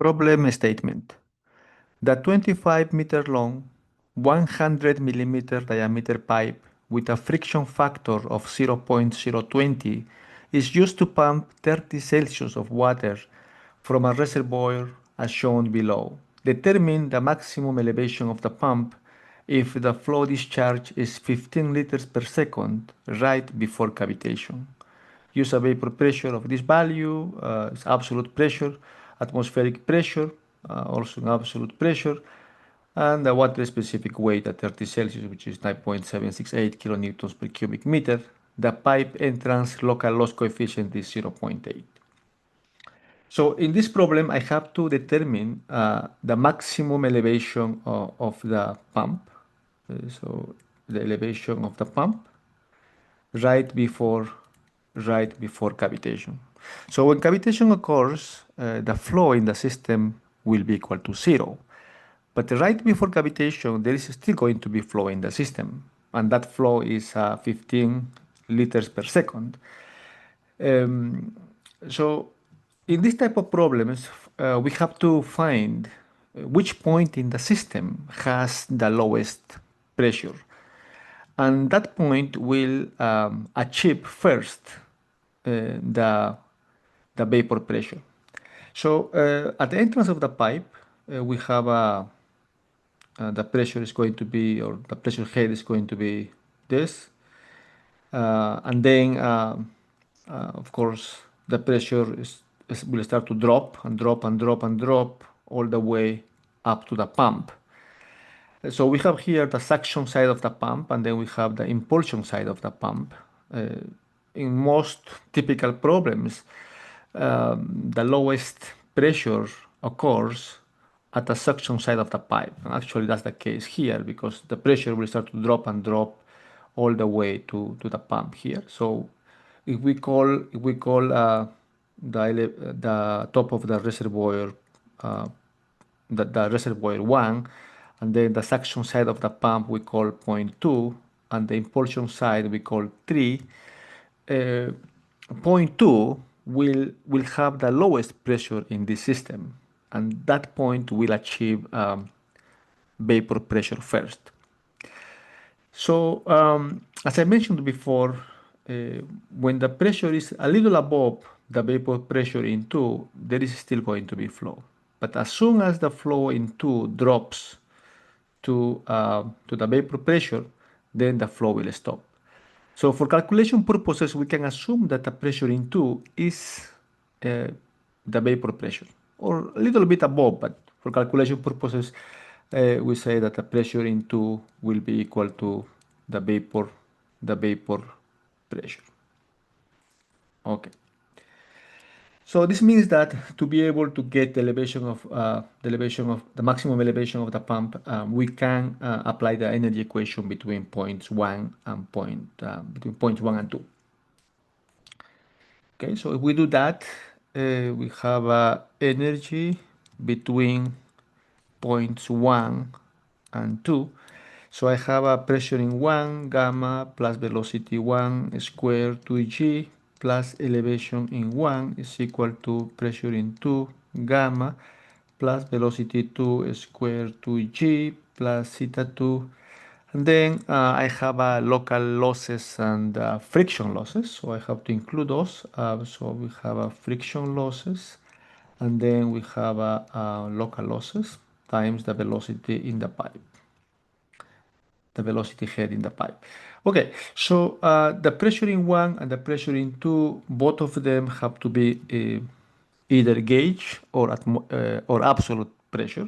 Problem statement. The 25-meter long, 100 mm diameter pipe with a friction factor of 0.020 is used to pump 30 Celsius of water from a reservoir as shown below. Determine the maximum elevation of the pump if the flow discharge is 15 liters per second right before cavitation. Use a vapor pressure of this value, it's absolute pressure, atmospheric pressure, also an absolute pressure, and the water specific weight at 30 Celsius, which is 9.768 kilonewtons per cubic meter. The pipe entrance local loss coefficient is 0.8. So in this problem, I have to determine the maximum elevation of the pump. So the elevation of the pump right before cavitation. So when cavitation occurs, the flow in the system will be equal to zero. But right before cavitation, there is still going to be flow in the system, and that flow is 15 liters per second. So in this type of problems, we have to find which point in the system has the lowest pressure. And that point will achieve first the vapor pressure. So at the entrance of the pipe, we have the pressure is going to be, or the pressure head is going to be this. And then, of course, the pressure will start to drop and drop and drop and drop all the way up to the pump. So we have here the suction side of the pump, and then we have the impulsion side of the pump. In most typical problems, the lowest pressure occurs at the suction side of the pipe. And actually, that's the case here because the pressure will start to drop and drop all the way to the pump here. So if we call the top of the reservoir the reservoir 1, and then the suction side of the pump we call point 2, and the impulsion side we call 3. Point 2 will have the lowest pressure in this system, and that point will achieve vapor pressure first. So as I mentioned before, when the pressure is a little above the vapor pressure in 2, there is still going to be flow. But as soon as the flow in 2 drops to the vapor pressure, then the flow will stop. So for calculation purposes, we can assume that the pressure in 2 is the vapor pressure, or a little bit above, but for calculation purposes, we say that the pressure in 2 will be equal to the vapor pressure. Okay. So this means that to be able to get the elevation of the maximum elevation of the pump, we can apply the energy equation between points 1 and between points 1 and 2. Okay, so if we do that, we have energy between points 1 and 2. So I have a pressure in 1 gamma plus velocity 1 square 2g plus elevation in 1 is equal to pressure in 2 gamma plus velocity 2 square 2g plus theta 2. And then I have local losses and friction losses, so I have to include those. So we have friction losses, and then we have local losses times the velocity in the pipe, the velocity head in the pipe. Okay, so the pressure in 1 and the pressure in 2, both of them have to be either gauge or absolute pressure.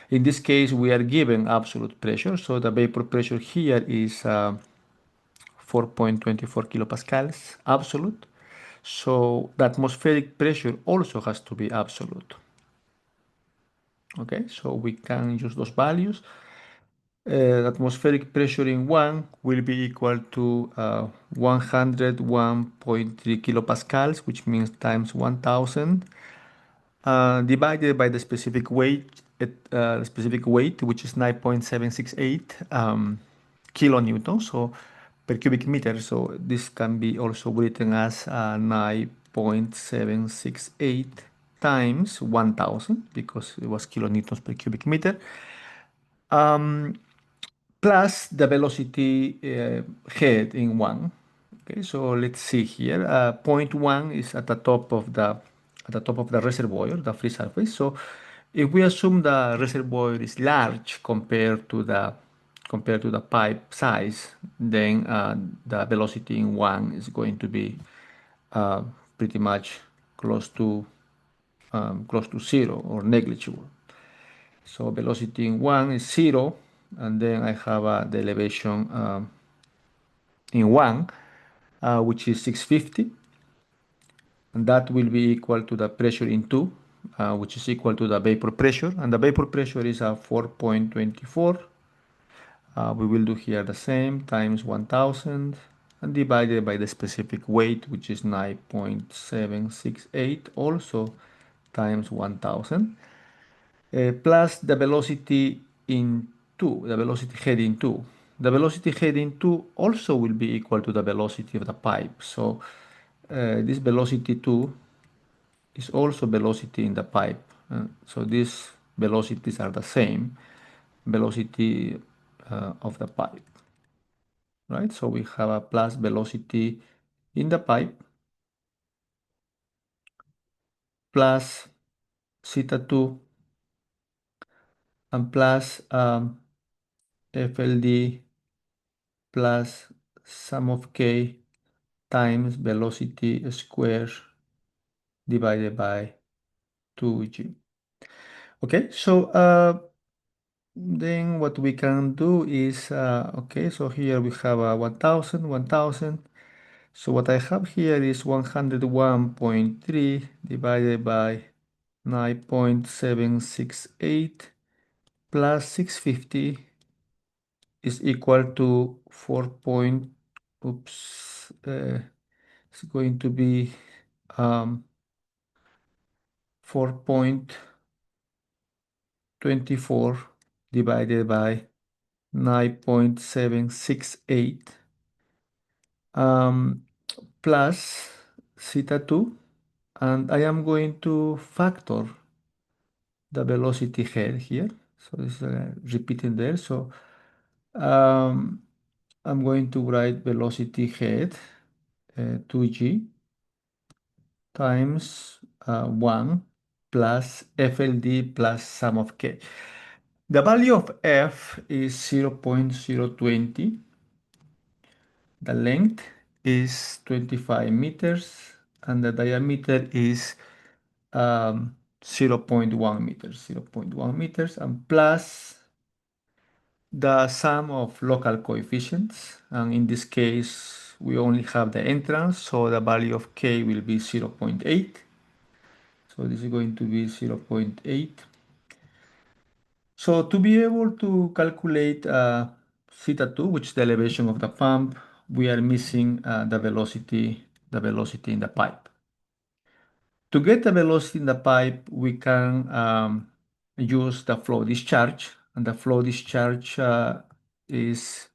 In this case, we are given absolute pressure, so the vapor pressure here is 4.24 kilopascals absolute. So the atmospheric pressure also has to be absolute. Okay, so we can use those values. Atmospheric pressure in 1 will be equal to 101.3 kilopascals, which means times 1000, divided by the specific weight, which is 9.768 kilonewtons, so per cubic meter. So this can be also written as 9.768 times 1000 because it was kilonewtons per cubic meter, um, plus the velocity head in 1. Okay, so let's see here. Point 1 is at the top of the reservoir, the free surface. So if we assume the reservoir is large compared to the pipe size, then the velocity in 1 is going to be uh, pretty much close to close to zero or negligible. So velocity in 1 is 0, and then I have the elevation in 1, which is 650, and that will be equal to the pressure in 2, which is equal to the vapor pressure, and the vapor pressure is 4.24. We will do here the same, times 1000, and divided by the specific weight, which is 9.768, also times 1000. Plus the velocity in 2, the velocity heading 2. The velocity heading 2 also will be equal to the velocity of the pipe. So this velocity 2 is also velocity in the pipe. So these velocities are the same velocity of the pipe, right? So we have a plus velocity in the pipe plus theta 2 and plus FLD plus sum of k times velocity square divided by 2g. Okay, so then what we can do is, okay, so here we have 1000, 1000. So what I have here is 101.3 divided by 9.768 plus 650 is equal to 4 point, oops, it's going to be 4.24 divided by 9.768 plus theta 2, and I am going to factor the velocity head here. So this is repeating there. So um, I'm going to write velocity head 2g times 1 plus FLD plus sum of k. The value of f is 0.020. The length is 25 meters and the diameter is 0.1 meters, 0.1 meters, and plus the sum of local coefficients. And in this case, we only have the entrance, so the value of k will be 0.8. So this is going to be 0.8. So to be able to calculate theta 2, which is the elevation of the pump, we are missing the velocity in the pipe. To get the velocity in the pipe, we can use the flow discharge, and the flow discharge is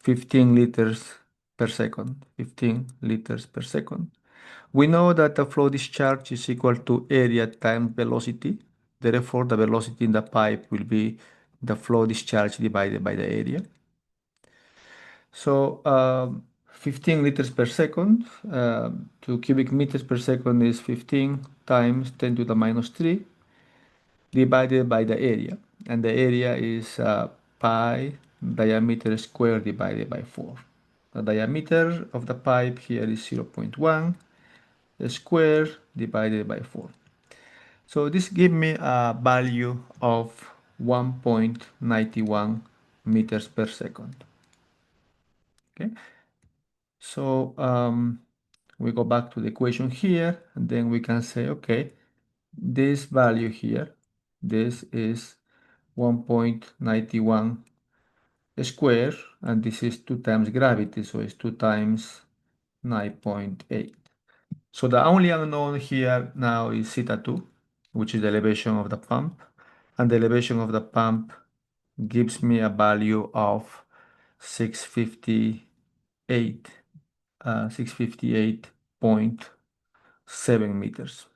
15 liters per second, 15 liters per second. We know that the flow discharge is equal to area times velocity. Therefore, the velocity in the pipe will be the flow discharge divided by the area. So 15 liters per second to cubic meters per second is 15 times 10 to the minus 3 divided by the area. And the area is pi diameter squared divided by 4. The diameter of the pipe here is 0.1 square divided by 4. So this gives me a value of 1.91 meters per second. Okay, so we go back to the equation here, and then we can say, okay, this value here, this is 1.91 square, and this is 2 times gravity, so it's 2 times 9.8. So the only unknown here now is theta 2, which is the elevation of the pump. And the elevation of the pump gives me a value of 658, 658.7 meters.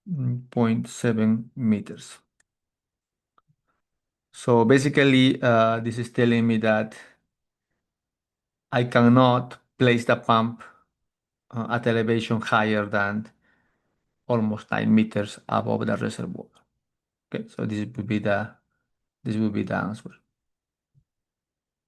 zero point 0.7 meters. So basically, this is telling me that I cannot place the pump at elevation higher than almost 9 meters above the reservoir. Okay, so this would be the answer.